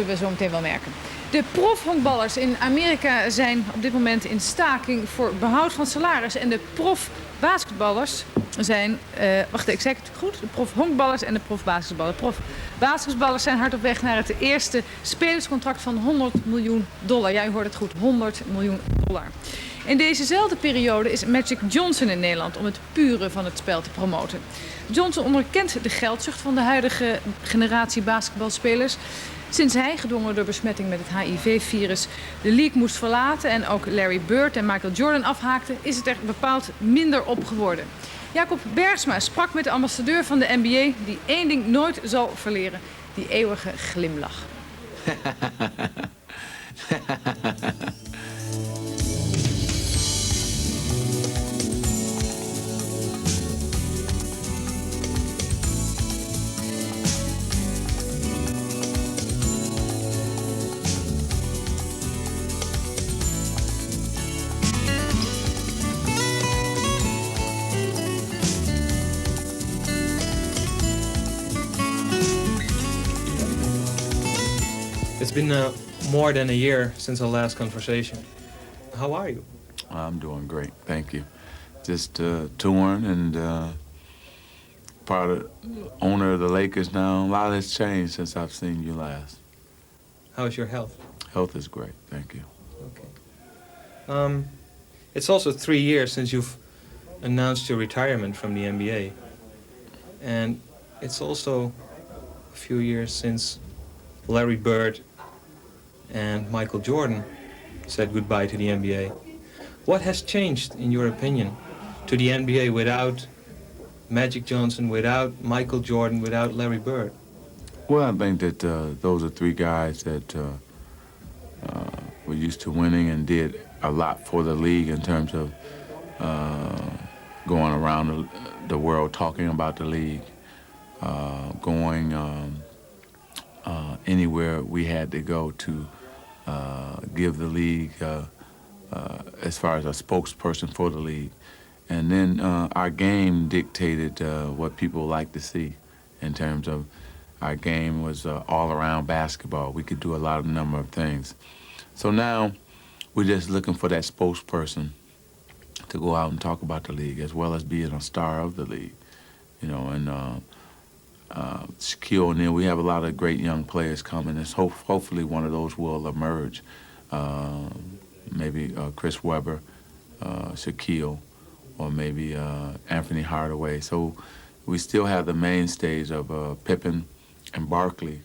zullen we zo meteen wel merken. De profhonkballers in Amerika zijn op dit moment in staking voor behoud van salaris. En de profbasketballers zijn, ik zeg het goed, de profhonkballers en de profbasketballers. Profbasketballers zijn hard op weg naar het eerste spelerscontract van $100 miljoen. Ja, u hoort het goed, $100 miljoen. In dezezelfde periode is Magic Johnson in Nederland om het pure van het spel te promoten. Johnson onderkent de geldzucht van de huidige generatie basketbalspelers. Sinds hij, gedwongen door besmetting met het HIV-virus, de league moest verlaten en ook Larry Bird en Michael Jordan afhaakten, is het er bepaald minder op geworden. Jacob Bergsma sprak met de ambassadeur van de NBA die één ding nooit zal verleren: die eeuwige glimlach. It's been more than a year since our last conversation. How are you? I'm doing great, thank you. Just touring and part of owner of the Lakers now. A lot has changed since I've seen you last. How is your health? Health is great, thank you. Okay. It's also 3 years since you've announced your retirement from the NBA. And it's also a few years since Larry Bird and Michael Jordan said goodbye to the NBA. What has changed, in your opinion, to the NBA without Magic Johnson, without Michael Jordan, without Larry Bird? Well, I think that those are three guys that were used to winning and did a lot for the league in terms of going around the world talking about the league, going anywhere we had to go to give the league as far as a spokesperson for the league. And then our game dictated what people like to see in terms of our game was all-around basketball. We could do a lot of number of things. So now we're just looking for that spokesperson to go out and talk about the league as well as being a star of the league, you know, and Shaquille O'Neal, we have a lot of great young players coming, and hopefully one of those will emerge. Maybe Chris Webber, Shaquille, or maybe Anthony Hardaway. So we still have the mainstays of Pippen and Barkley.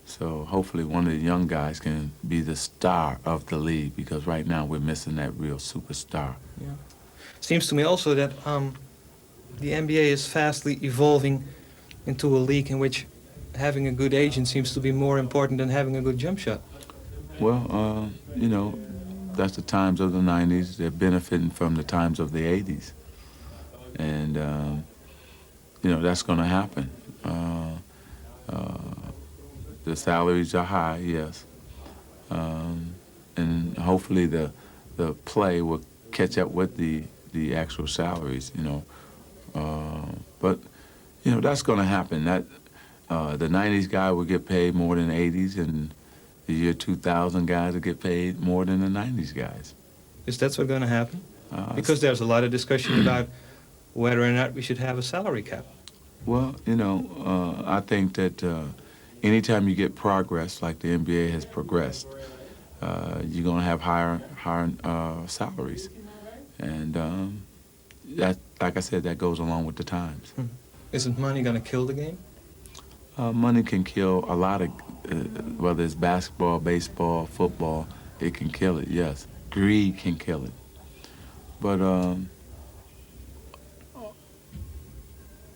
So hopefully one of the young guys can be the star of the league, because right now we're missing that real superstar. Yeah. Seems to me also that the NBA is fastly evolving into a league in which having a good agent seems to be more important than having a good jump shot. Well, you know, that's the times of the 90s. They're benefiting from the times of the 80s. And, you know, that's going to happen. The salaries are high, yes. And hopefully the play will catch up with the actual salaries, you know. But, you know, that's going to happen. That the 90s guy will get paid more than the 80s, and the year 2000 guys will get paid more than the 90s guys. Is that what's going to happen? Because there's a lot of discussion about whether or not we should have a salary cap. Well, you know, I think that anytime you get progress like the NBA has progressed, you're going to have higher salaries. And that, like I said, that goes along with the times. Isn't money going to kill the game? Money can kill a lot of, whether it's basketball, baseball, football, it can kill it, yes. Greed can kill it. But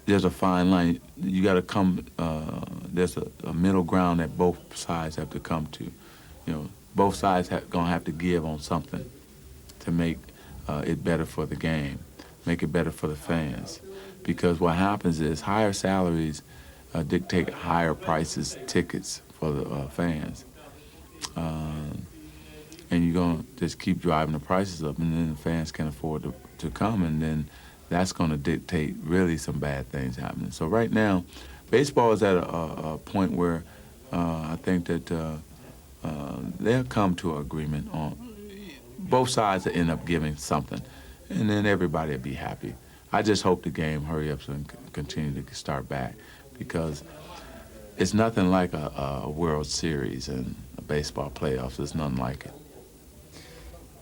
there's a fine line. You got to come, there's a middle ground that both sides have to come to. You know, both sides going to have to give on something to make it better for the game, make it better for the fans. Because what happens is higher salaries dictate higher prices, tickets for the fans. And you're going to just keep driving the prices up, and then the fans can't afford to come, and then that's going to dictate really some bad things happening. So right now, baseball is at a point where I think that they'll come to an agreement on both sides will end up giving something, and then everybody will be happy. I just hope the game hurry up and continue to start back, because it's nothing like a World Series and a baseball playoffs. There's nothing like it.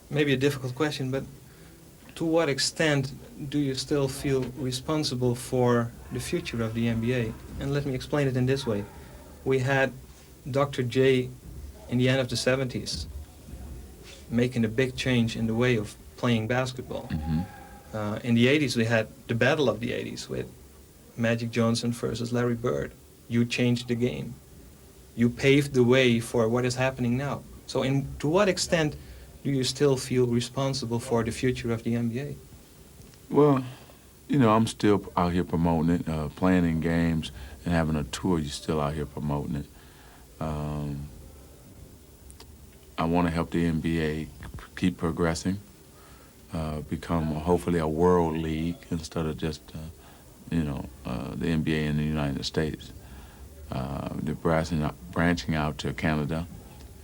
Maybe a difficult question, but to what extent do you still feel responsible for the future of the NBA? And let me explain it in this way. We had Dr. J in the end of the 70s making a big change in the way of playing basketball. Mm-hmm. In the 80s, we had the battle of the 80s with Magic Johnson versus Larry Bird. You changed the game. You paved the way for what is happening now. So to what extent do you still feel responsible for the future of the NBA? Well, you know, I'm still out here promoting it, playing in games and having a tour. You're still out here promoting it. I want to help the NBA keep progressing, become hopefully a world league instead of just, the NBA in the United States. They're branching out to Canada,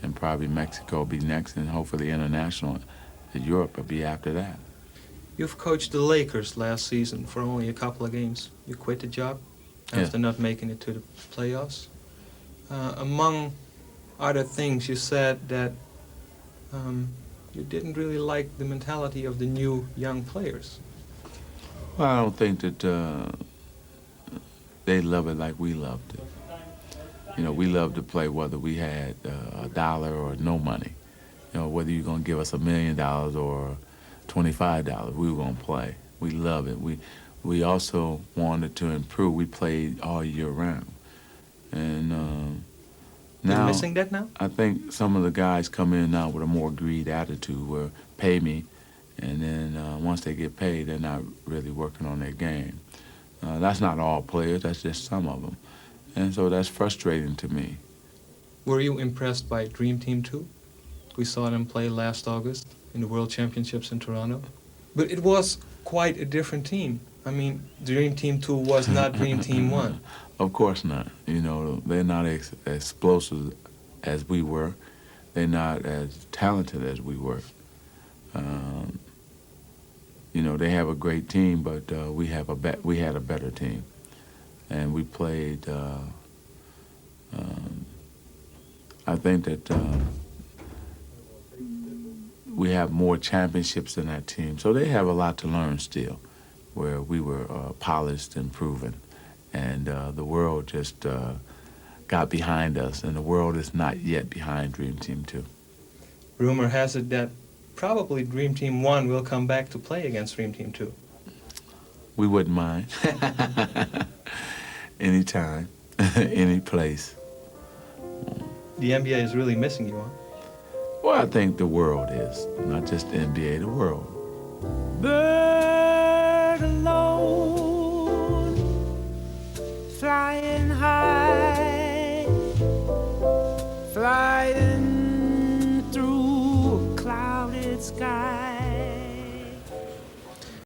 and probably Mexico will be next, and hopefully international. Europe will be after that. You've coached the Lakers last season for only a couple of games. You quit the job after not making it to the playoffs. Among other things, you said that you didn't really like the mentality of the new young players. Well, I don't think that they love it like we loved it. You know, we loved to play whether we had $1 or no money. You know, whether you're going to give us $1 million or $25, we were going to play. We love it. We also wanted to improve. We played all year round. And now, You're missing that now? I think some of the guys come in now with a more greed attitude where pay me, and then once they get paid, they're not really working on their game. That's not all players, that's just some of them. And so that's frustrating to me. Were you impressed by Dream Team 2? We saw them play last August in the World Championships in Toronto. But it was quite a different team. I mean, Dream Team 2 was not Dream Team 1. Of course not. You know, they're not as explosive as we were. They're not as talented as we were. You know, they have a great team, but we had a better team. And we played, I think that we have more championships than that team. So they have a lot to learn still, where we were polished and proven. And the world just got behind us, and the world is not yet behind Dream Team 2. Rumor has it that probably Dream Team 1 will come back to play against Dream Team 2. We wouldn't mind. Anytime, any place. The NBA is really missing you, huh? Well, I think the world is, not just the NBA, the world. Bird alone